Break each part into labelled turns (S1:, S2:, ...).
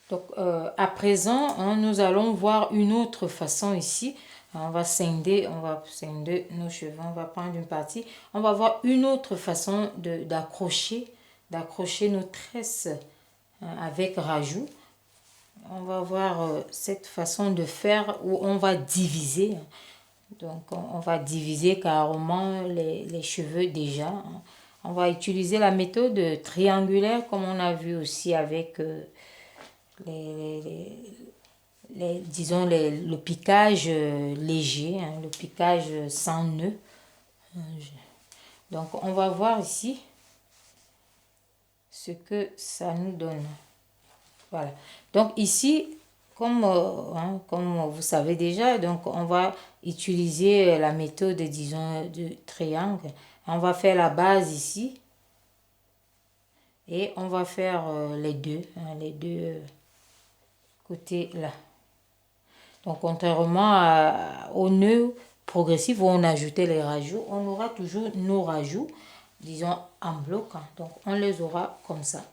S1: Donc, à présent, hein, nous allons voir une autre façon ici. On va scinder nos cheveux. On va prendre une partie. On va voir une autre façon d'accrocher nos tresses avec rajout. On va voir cette façon de faire où on va diviser. Donc, on va diviser carrément les cheveux déjà. On va utiliser la méthode triangulaire comme on a vu aussi avec disons le piquage léger, hein, le piquage sans nœud. Donc on va voir ici ce que ça nous donne. Voilà. Donc ici, comme vous savez déjà, donc on va utiliser la méthode, disons, de triangle. On va faire la base ici. Et on va faire les deux côtés là. Donc, contrairement au nœud progressif où on ajoutait les rajouts, on aura toujours nos rajouts, disons, en bloc. Donc, on les aura comme ça.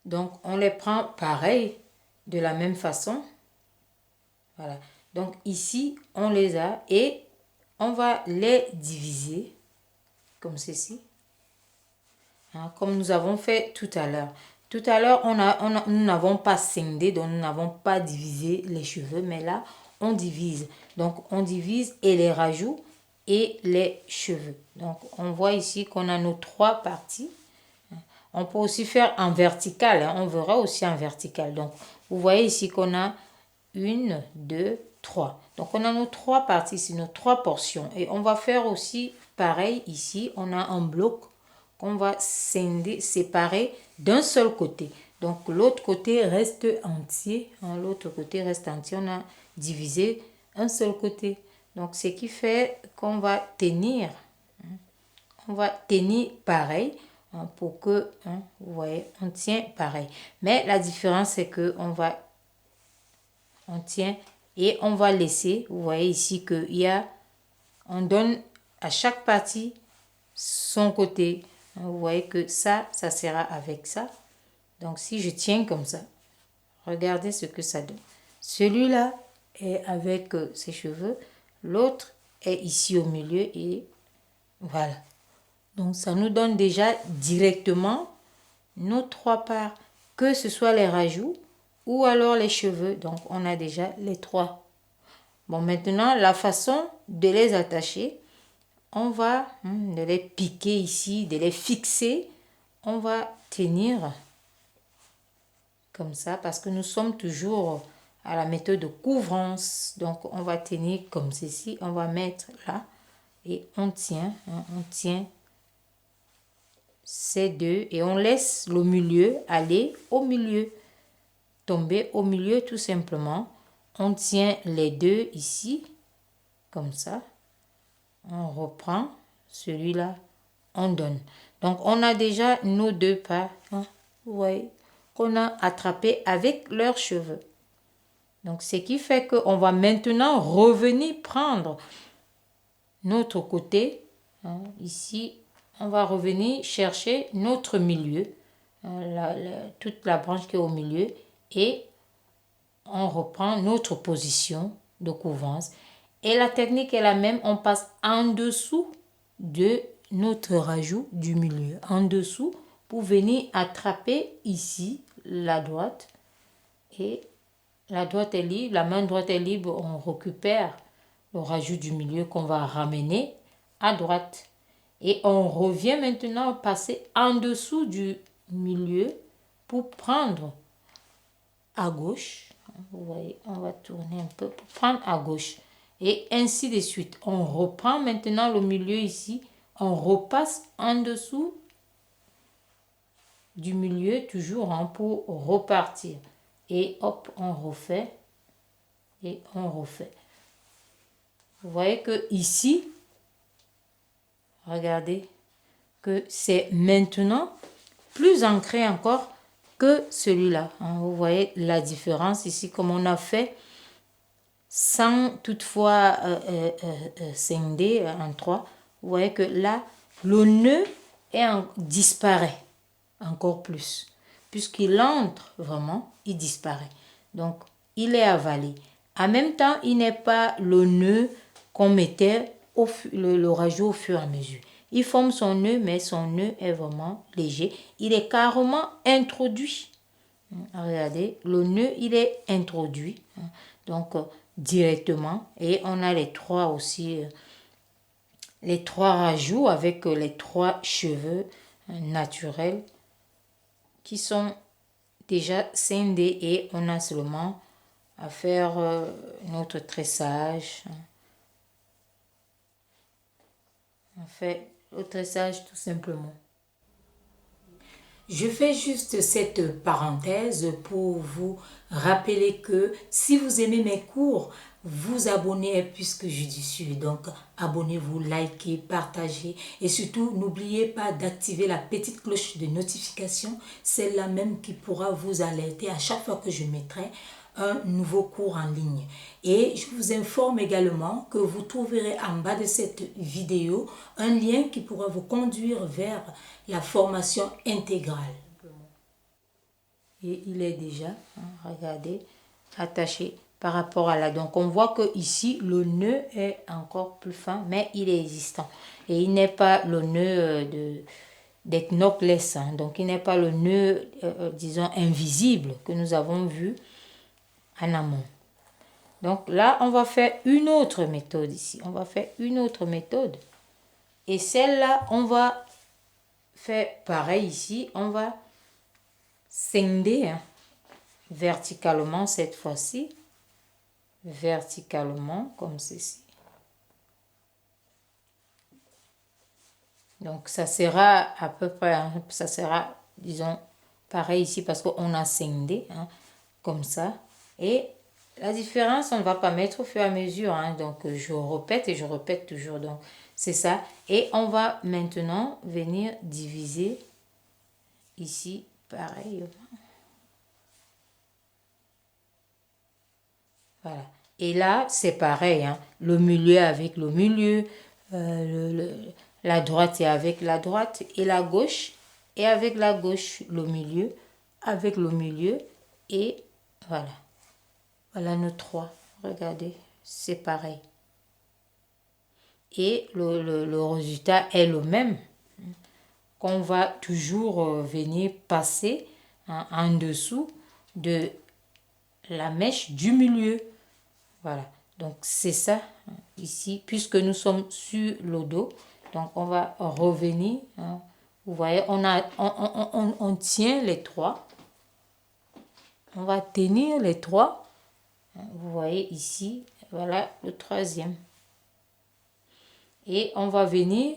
S1: Donc, on les prend pareil, de la même façon. Voilà. Donc, ici, on les a et on va les diviser comme ceci. Hein, comme nous avons fait tout à l'heure. Tout à l'heure, nous n'avons pas scindé, donc nous n'avons pas divisé les cheveux, mais là, on divise. Donc, on divise et les rajouts et les cheveux. Donc, on voit ici qu'on a nos trois parties. On peut aussi faire en vertical, hein, on verra aussi en vertical. Donc, vous voyez ici qu'on a 1, 2, 3. Donc, on a nos trois parties ici, nos trois portions. Et on va faire aussi pareil ici, on a un bloc qu'on va scinder, séparer d'un seul côté. Donc, l'autre côté reste entier. Hein, l'autre côté reste entier. On a divisé un seul côté. Donc, ce qui fait qu'on va tenir. On va tenir pareil hein, pour que, hein, vous voyez, on tient pareil. Mais la différence, c'est que on tient et on va laisser. Vous voyez ici qu'il y a, on donne à chaque partie son côté. Vous voyez que ça sera avec ça. Donc, si je tiens comme ça, regardez ce que ça donne. Celui-là est avec ses cheveux. L'autre est ici au milieu et voilà. Donc, ça nous donne déjà directement nos trois parts, que ce soit les rajouts ou alors les cheveux. Donc, on a déjà les trois. Bon, maintenant, la façon de les attacher, on va de les piquer ici, de les fixer. On va tenir comme ça parce que nous sommes toujours à la méthode de couvrance. Donc, on va tenir comme ceci. On va mettre là et on tient ces deux et on laisse le milieu aller au milieu, tomber au milieu tout simplement. On tient les deux ici, comme ça. On reprend celui-là, on donne. Donc, on a déjà nos deux parts, hein, vous voyez, qu'on a attrapé avec leurs cheveux. Donc, ce qui fait qu'on va maintenant revenir prendre notre côté. Hein, ici, on va revenir chercher notre milieu, hein, toute la branche qui est au milieu, et on reprend notre position de couvrance. Et la technique est la même, on passe en dessous de notre rajout du milieu, en dessous, pour venir attraper ici la droite. Et la droite est libre, la main droite est libre, on récupère le rajout du milieu qu'on va ramener à droite. Et on revient maintenant passer en dessous du milieu pour prendre à gauche. Vous voyez, on va tourner un peu pour prendre à gauche. Et ainsi de suite. On reprend maintenant le milieu ici. On repasse en dessous du milieu toujours hein, pour repartir. Et hop, on refait. Et on refait. Vous voyez que ici, regardez, que c'est maintenant plus ancré encore que celui-là. Hein. Vous voyez la différence ici, comme on a fait sans toutefois scinder en trois. Vous voyez que là, le nœud disparaît encore plus. puisqu'il entre vraiment, il disparaît. Donc, il est avalé. En même temps, il n'est pas le nœud qu'on mettait le rajout au fur et à mesure. Il forme son nœud, mais son nœud est vraiment léger. Il est carrément introduit. Regardez, le nœud, il est introduit. Donc, directement. Et on a les trois aussi, les trois rajouts avec les trois cheveux naturels qui sont déjà scindés et on a seulement à faire notre tressage. On fait le tressage tout simplement. Je fais juste cette parenthèse pour vous rappeler que si vous aimez mes cours, vous abonnez est plus que judicieux. Donc, abonnez-vous, likez, partagez et surtout, n'oubliez pas d'activer la petite cloche de notification, celle-là même qui pourra vous alerter à chaque fois que je mettrai un nouveau cours en ligne. Et je vous informe également que vous trouverez en bas de cette vidéo un lien qui pourra vous conduire vers la formation intégrale. Et il est déjà, regardez, attaché par rapport à là. Donc on voit que ici le nœud est encore plus fin, mais il est existant. Et il n'est pas le nœud des knockless, donc il n'est pas le nœud, disons, invisible que nous avons vu en amont. Donc là, on va faire une autre méthode ici. On va faire une autre méthode. Et celle-là, on va faire pareil ici. On va scinder verticalement cette fois-ci. Verticalement, comme ceci. Donc ça sera à peu près, ça sera, disons, pareil ici parce qu'on a scindé, comme ça. Et la différence, on ne va pas mettre au fur et à mesure. Donc, je répète et je répète toujours. Donc, c'est ça. Et on va maintenant venir diviser ici, pareil. Voilà. Et là, c'est pareil. Le milieu avec le milieu. La droite est avec la droite. Et la gauche est avec la gauche. Le milieu avec le milieu. Et voilà. Voilà nos trois. Regardez, c'est pareil. Et le résultat est le même. Qu'on va toujours venir passer en dessous de la mèche du milieu. Voilà. Donc c'est ça ici. Puisque nous sommes sur le dos. Donc on va revenir. Vous voyez, on tient les trois. On va tenir les trois. Vous voyez ici, voilà le troisième. Et on va venir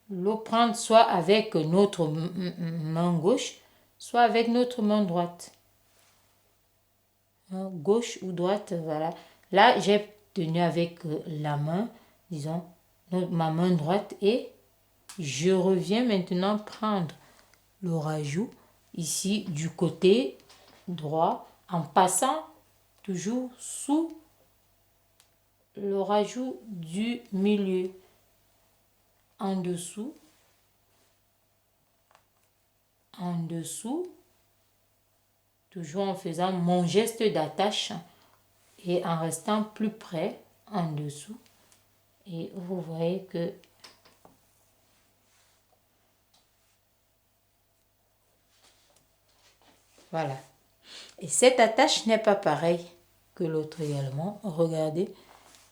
S1: le prendre soit avec notre main gauche, soit avec notre main droite. Gauche ou droite, voilà. Là, j'ai tenu avec la main, disons, ma main droite et je reviens maintenant prendre le rajout ici du côté droit en passant toujours sous le rajout du milieu, en dessous, toujours en faisant mon geste d'attache et en restant plus près, en dessous. Et vous voyez que voilà. Et cette attache n'est pas pareille que l'autre également. Regardez.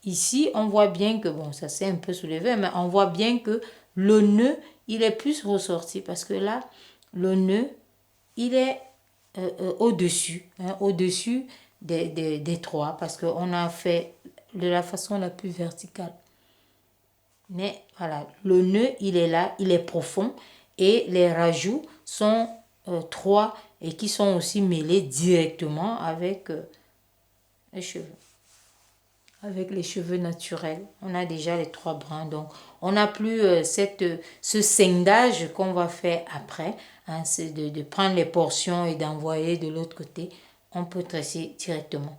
S1: Ici, on voit bien que, bon, ça s'est un peu soulevé, mais on voit bien que le nœud, il est plus ressorti. Parce que là, le nœud, il est au-dessus. Au-dessus des trois. Parce qu'on a fait de la façon la plus verticale. Mais voilà, le nœud, il est là, il est profond. Et les rajouts sont trois et qui sont aussi mêlés directement avec les cheveux. Avec les cheveux naturels. On a déjà les trois brins. Donc, on n'a plus ce scindage qu'on va faire après. C'est de prendre les portions et d'envoyer de l'autre côté. On peut tresser directement.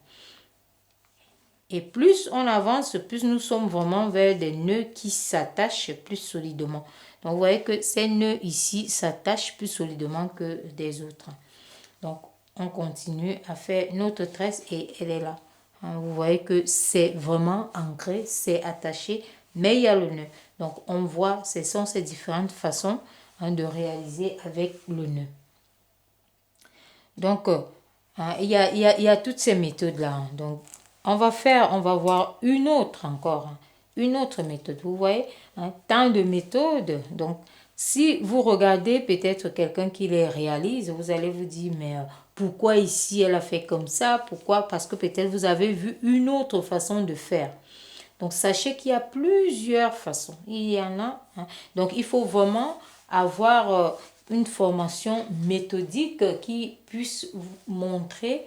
S1: Et plus on avance, plus nous sommes vraiment vers des nœuds qui s'attachent plus solidement. Donc, vous voyez que ces nœuds ici s'attachent plus solidement que des autres. Donc, on continue à faire notre tresse et elle est là. Vous voyez que c'est vraiment ancré, c'est attaché, mais il y a le nœud. Donc, on voit, ce sont ces différentes façons de réaliser avec le nœud. Donc, il y a toutes ces méthodes-là. Donc, on va voir une autre encore, une autre méthode. Vous voyez, tant de méthodes. Donc, si vous regardez peut-être quelqu'un qui les réalise, vous allez vous dire, mais pourquoi ici elle a fait comme ça? Pourquoi? Parce que peut-être vous avez vu une autre façon de faire. Donc, sachez qu'il y a plusieurs façons. Il y en a. Donc, il faut vraiment avoir une formation méthodique qui puisse vous montrer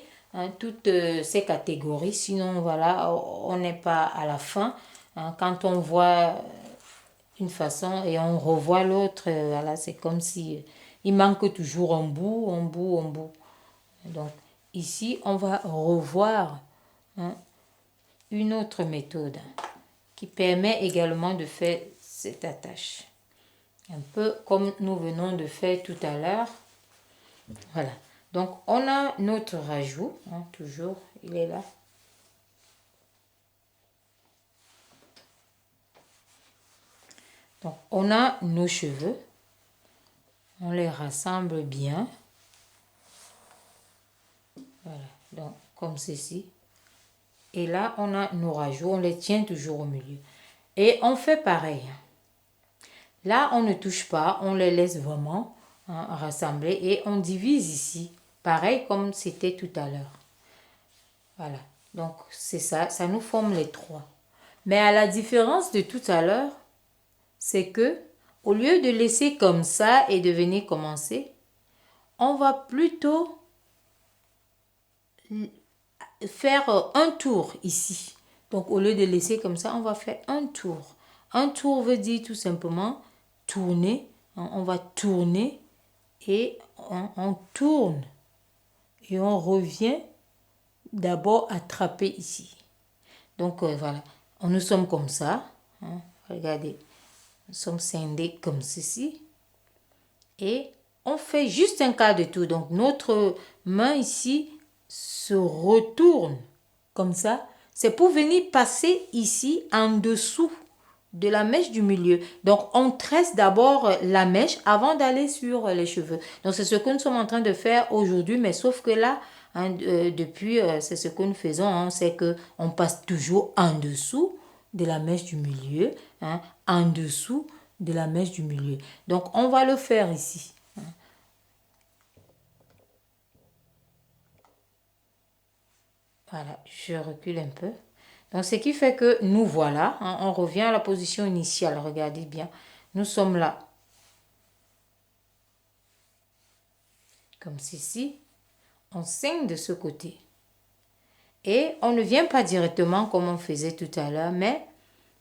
S1: toutes ces catégories. Sinon, voilà, on n'est pas à la fin. Quand on voit une façon et on revoit l'autre, voilà, c'est comme si il manque toujours un bout, un bout, un bout. Donc, ici, on va revoir une autre méthode qui permet également de faire cette attache. Un peu comme nous venons de faire tout à l'heure. Voilà. Donc, on a notre rajout. Toujours, il est là. Donc, on a nos cheveux. On les rassemble bien. Voilà. Donc, comme ceci. Et là, on a nos rajouts. On les tient toujours au milieu. Et on fait pareil. Là, on ne touche pas. On les laisse vraiment rassembler. Et on divise ici. Pareil comme c'était tout à l'heure. Voilà. Donc, c'est ça. Ça nous forme les trois. Mais à la différence de tout à l'heure, c'est que au lieu de laisser comme ça et de venir commencer, on va plutôt faire un tour ici. Donc, au lieu de laisser comme ça, on va faire un tour. Un tour veut dire tout simplement tourner. On va tourner et on tourne. Et on revient d'abord attraper ici. Donc, voilà. Nous sommes comme ça. Regardez. Nous sommes scindés comme ceci. Et on fait juste un quart de tour. Donc, notre main ici se retourne comme ça. C'est pour venir passer ici en dessous de la mèche du milieu. Donc, on tresse d'abord la mèche avant d'aller sur les cheveux. Donc, c'est ce que nous sommes en train de faire aujourd'hui. Mais sauf que là, depuis, c'est ce que nous faisons. C'est qu'on passe toujours en dessous de la mèche du milieu. En dessous de la mèche du milieu. Donc, on va le faire ici. Voilà, je recule un peu. Donc, ce qui fait que nous voilà, on revient à la position initiale. Regardez bien, nous sommes là. Comme ceci. On scinde de ce côté. Et on ne vient pas directement comme on faisait tout à l'heure, mais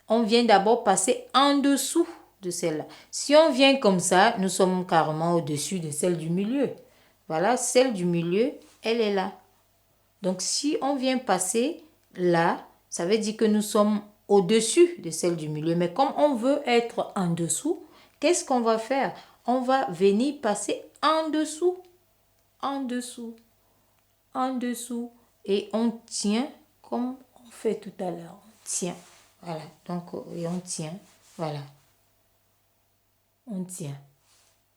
S1: on vient d'abord passer en dessous de celle-là. Si on vient comme ça, nous sommes carrément au-dessus de celle du milieu. Voilà, celle du milieu, elle est là. Donc, si on vient passer là, ça veut dire que nous sommes au-dessus de celle du milieu. Mais comme on veut être en dessous, qu'est-ce qu'on va faire? On va venir passer en dessous, en dessous, en dessous. Et on tient comme on fait tout à l'heure. On tient. Voilà. Donc, et on tient. Voilà. On tient.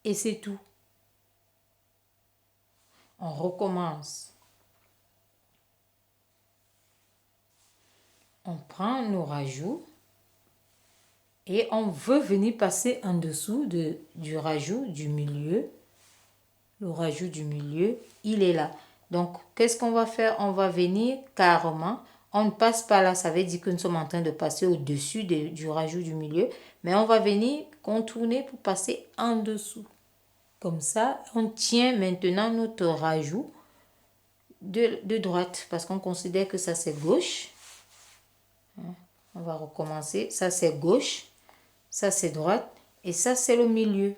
S1: Et c'est tout. On recommence. On prend nos rajouts et on veut venir passer en dessous du rajout du milieu. Le rajout du milieu, il est là. Donc, qu'est-ce qu'on va faire? On va venir carrément. On ne passe pas là, ça veut dire que nous sommes en train de passer au-dessus du rajout du milieu. Mais on va venir contourner pour passer en dessous. Comme ça, on tient maintenant notre rajout de droite. Parce qu'on considère que ça, c'est gauche. On va recommencer. Ça, c'est gauche. Ça, c'est droite. Et ça, c'est le milieu.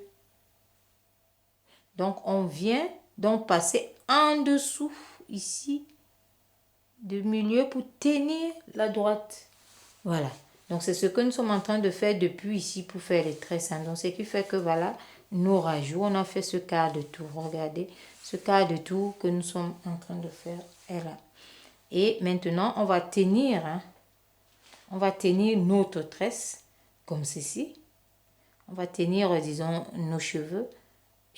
S1: Donc, on vient donc passer en dessous, ici, du milieu pour tenir la droite. Voilà. Donc, c'est ce que nous sommes en train de faire depuis ici pour faire les tresses. Donc, ce qui fait que, voilà, nos rajouts. On a fait ce quart de tour. Regardez, ce quart de tour que nous sommes en train de faire est là. Et maintenant, on va tenir, on va tenir notre tresse comme ceci. On va tenir, disons, nos cheveux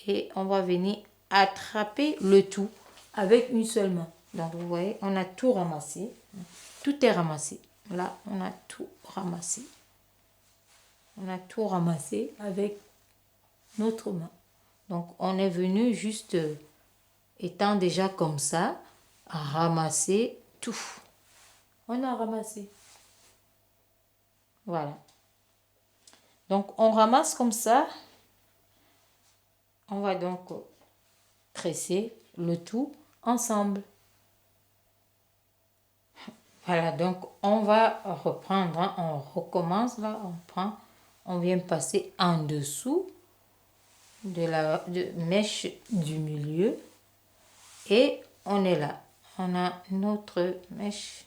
S1: et on va venir attraper le tout avec une seule main. Donc, vous voyez, on a tout ramassé. Tout est ramassé. Là, on a tout ramassé. On a tout ramassé avec notre main. Donc, on est venu juste, étant déjà comme ça, ramasser tout. On a ramassé. Voilà. Donc, on ramasse comme ça. On va donc tresser le tout ensemble. Voilà, donc on va reprendre, hein, on recommence là, on vient passer en dessous de la mèche du milieu et on est là. On a notre mèche,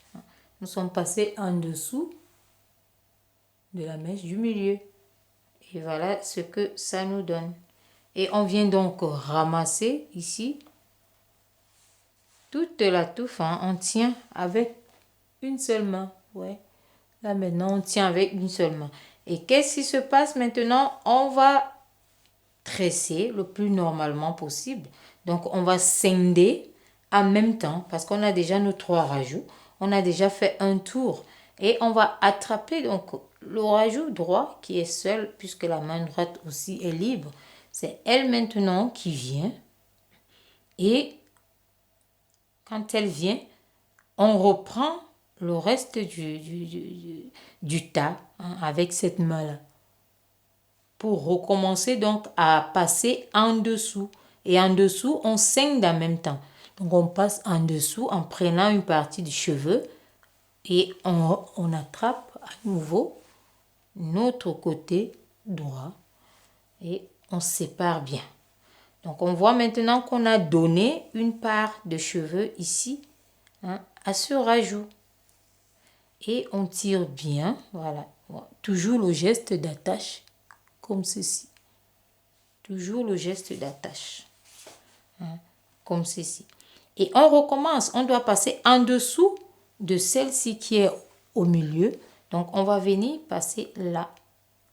S1: nous sommes passés en dessous de la mèche du milieu. Et voilà ce que ça nous donne. Et on vient donc ramasser ici toute la touffe, hein, on tient avec une seule main. Ouais. Là maintenant, on tient avec une seule main. Et qu'est-ce qui se passe maintenant? On va tresser le plus normalement possible. Donc, on va scinder en même temps parce qu'on a déjà nos 3 rajouts. On a déjà fait un tour. Et on va attraper donc le rajout droit qui est seul puisque la main droite aussi est libre. C'est elle maintenant qui vient. Et quand elle vient, on reprend le reste du tas, hein, avec cette main-là. Pour recommencer donc à passer en dessous. Et en dessous, on scinde en même temps. Donc on passe en dessous en prenant une partie du cheveu et on attrape à nouveau notre côté droit et on sépare bien. Donc on voit maintenant qu'on a donné une part de cheveux ici, hein, à ce rajout. Et on tire bien, voilà. Toujours le geste d'attache, comme ceci. Toujours le geste d'attache, hein, comme ceci. Et on recommence, on doit passer en dessous de celle-ci qui est au milieu. Donc on va venir passer là,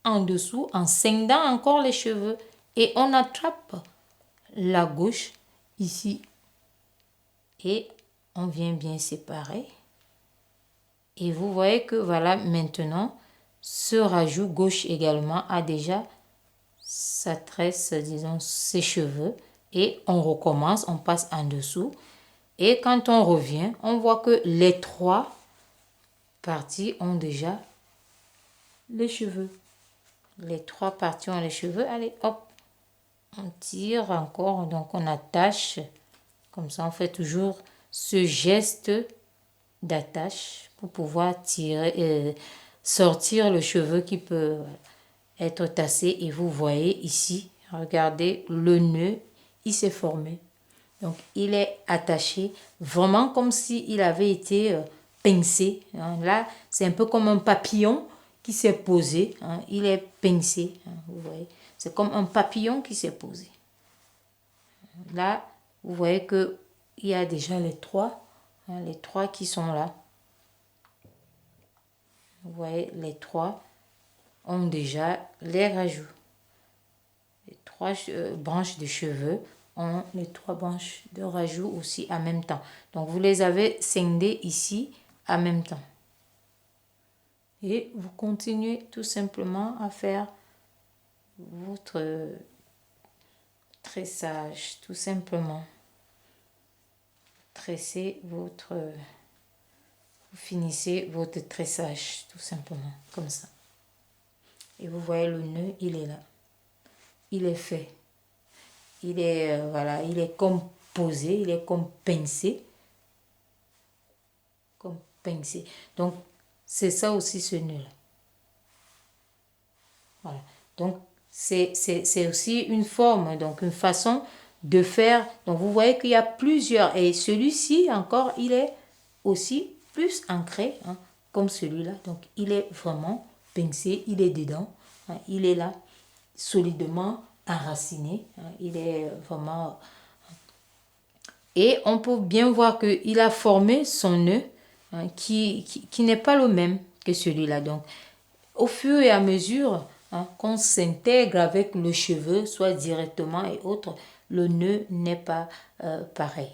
S1: en dessous, en scindant encore les cheveux. Et on attrape la gauche ici. Et on vient bien séparer. Et vous voyez que voilà maintenant, ce rajout gauche également a déjà sa tresse, disons, ses cheveux. Et on recommence, on passe en dessous. Et quand on revient, on voit que les 3 parties ont déjà les cheveux. Les 3 parties ont les cheveux. Allez, hop, on tire encore. Donc on attache. Comme ça, on fait toujours ce geste d'attache pour pouvoir tirer, sortir le cheveu qui peut être tassé. Et vous voyez ici, regardez, le nœud, il s'est formé. Donc, il est attaché vraiment comme s'il avait été pincé. Hein. Là, c'est un peu comme un papillon qui s'est posé. Hein. Il est pincé, hein, vous voyez. C'est comme un papillon qui s'est posé. Là, vous voyez qu'il y a déjà les 3. Hein, les 3 qui sont là. Vous voyez, les 3 ont déjà les rajouts. Les 3 branches de cheveux ont les 3 branches de rajout aussi en même temps. Donc, vous les avez scindées ici en même temps. Et vous continuez tout simplement à faire votre tressage, tout simplement. Tressez votre... Vous finissez votre tressage, tout simplement, comme ça. Et vous voyez le nœud, il est là. Il est fait. Il est, voilà, il est comme posé, il est comme pincé. Comme pincé. Donc, c'est ça aussi ce nœud-là. Voilà. Donc, c'est aussi une forme, donc une façon de faire. Donc, vous voyez qu'il y a plusieurs. Et celui-ci, encore, il est aussi plus ancré, hein, comme celui-là. Donc, il est vraiment pincé, il est dedans. Hein, il est là, solidement enraciné, il est vraiment... Et on peut bien voir qu'il a formé son nœud qui n'est pas le même que celui-là. Donc, au fur et à mesure qu'on s'intègre avec le cheveu, soit directement et autres, le nœud n'est pas pareil.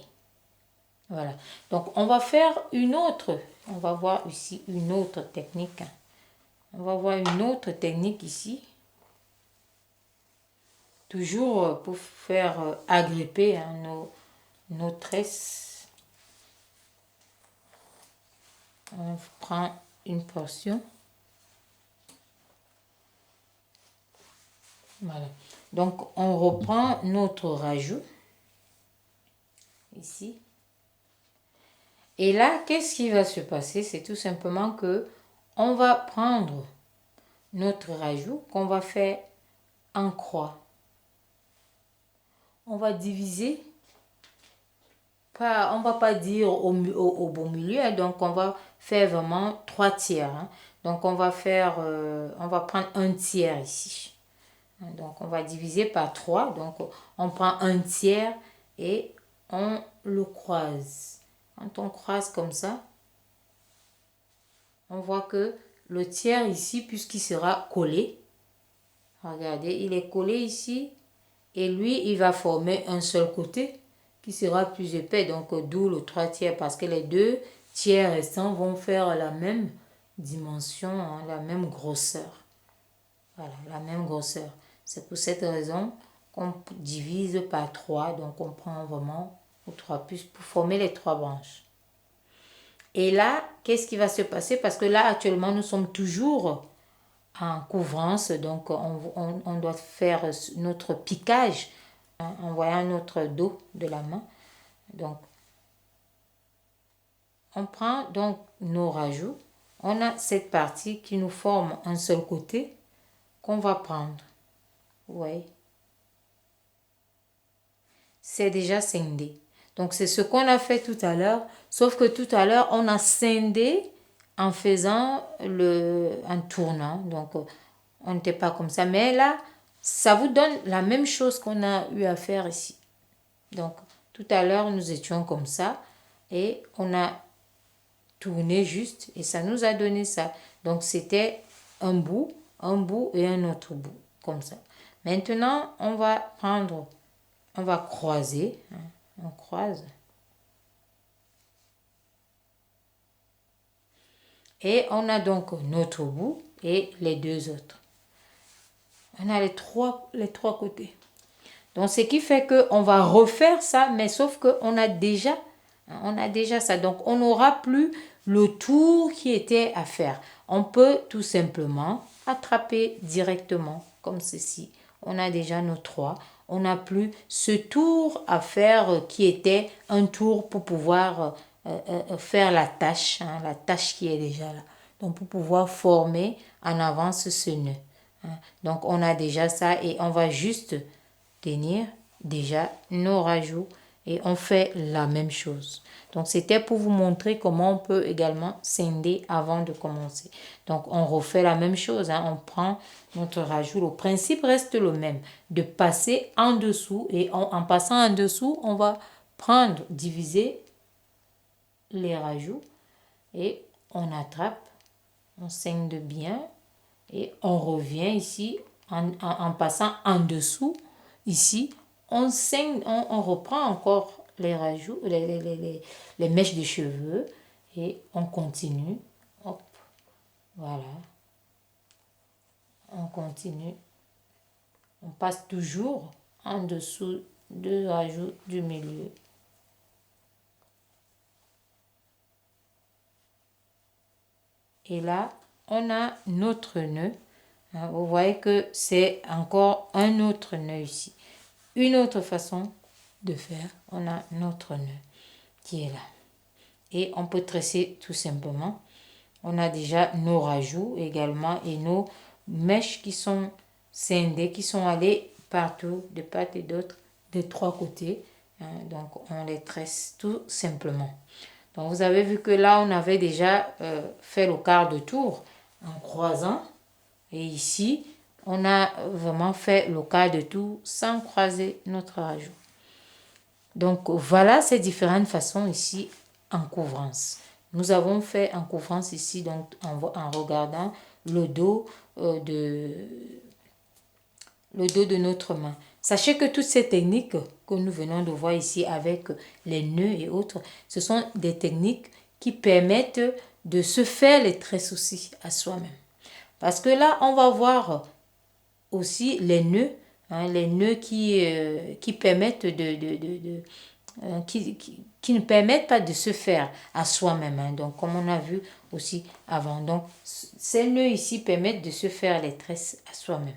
S1: Voilà. Donc, on va faire une autre. On va voir ici une autre technique. On va voir une autre technique ici. Toujours pour faire agripper nos tresses. On prend une portion. Voilà. Donc, on reprend notre rajout. Ici. Et là, qu'est-ce qui va se passer? C'est tout simplement que on va prendre notre rajout qu'on va faire en croix. On va diviser. On ne va pas dire au beau milieu, donc on va faire vraiment 3 tiers. Donc on va prendre un tiers ici. Donc on va diviser par 3. Donc on prend un tiers et on le croise. Quand on croise comme ça, on voit que le tiers ici, puisqu'il sera collé, regardez, il est collé ici, et lui, il va former un seul côté qui sera plus épais, donc d'où le 3 tiers, parce que les 2 tiers restants vont faire la même dimension, la même grosseur. Voilà, la même grosseur. C'est pour cette raison qu'on divise par 3, donc on prend vraiment 3 plus pour former les 3 branches. Et là, qu'est-ce qui va se passer? Parce que là, actuellement, nous sommes toujours en couvrance, donc on doit faire notre piquage en voyant notre dos de la main. Donc, on prend donc nos rajouts. On a cette partie qui nous forme un seul côté qu'on va prendre. Vous voyez? C'est déjà scindé. Donc, c'est ce qu'on a fait tout à l'heure. Sauf que tout à l'heure, on a scindé en faisant en tournant. Donc, on n'était pas comme ça. Mais là, ça vous donne la même chose qu'on a eu à faire ici. Donc, tout à l'heure, nous étions comme ça. Et on a tourné juste. Et ça nous a donné ça. Donc, c'était un bout et un autre bout. Comme ça. Maintenant, on va croiser. On croise. Et on a donc notre bout et les 2 autres. On a les trois côtés. Donc, ce qui fait qu'on va refaire ça, mais sauf qu'on a déjà ça. Donc, on n'aura plus le tour qui était à faire. On peut tout simplement attraper directement, comme ceci. On a déjà nos 3. On n'a plus ce tour à faire qui était un tour pour pouvoir faire la tâche qui est déjà là. Donc, pour pouvoir former en avance ce nœud. Donc, on a déjà ça et on va juste tenir déjà nos rajouts et on fait la même chose. Donc, c'était pour vous montrer comment on peut également scinder avant de commencer. Donc, on refait la même chose. On prend notre rajout. Le principe reste le même, de passer en dessous et en passant en dessous, on va diviser les rajouts et on attrape, on scinde bien et on revient ici en passant en dessous. Ici, on scinde, on reprend encore les rajouts, les mèches de cheveux et on continue. Hop, voilà. On continue. On passe toujours en dessous du rajout du milieu. Et là, on a notre nœud. Vous voyez que c'est encore un autre nœud ici. Une autre façon de faire, on a notre nœud qui est là. Et on peut tresser tout simplement. On a déjà nos rajouts également et nos mèches qui sont scindées, qui sont allées partout, de part et d'autre, des 3 côtés. Donc, on les tresse tout simplement. Donc, vous avez vu que là, on avait déjà fait le quart de tour en croisant. Et ici, on a vraiment fait le quart de tour sans croiser notre rajout. Donc voilà ces différentes façons ici en couvrance. Nous avons fait en couvrance ici donc en regardant le dos de notre main. Sachez que toutes ces techniques que nous venons de voir ici avec les nœuds et autres, ce sont des techniques qui permettent de se faire les tresses aussi à soi-même. Parce que là, on va voir aussi les nœuds, les nœuds qui permettent qui ne permettent pas de se faire à soi-même. Donc, comme on a vu aussi avant. Donc, ces nœuds ici permettent de se faire les tresses à soi-même.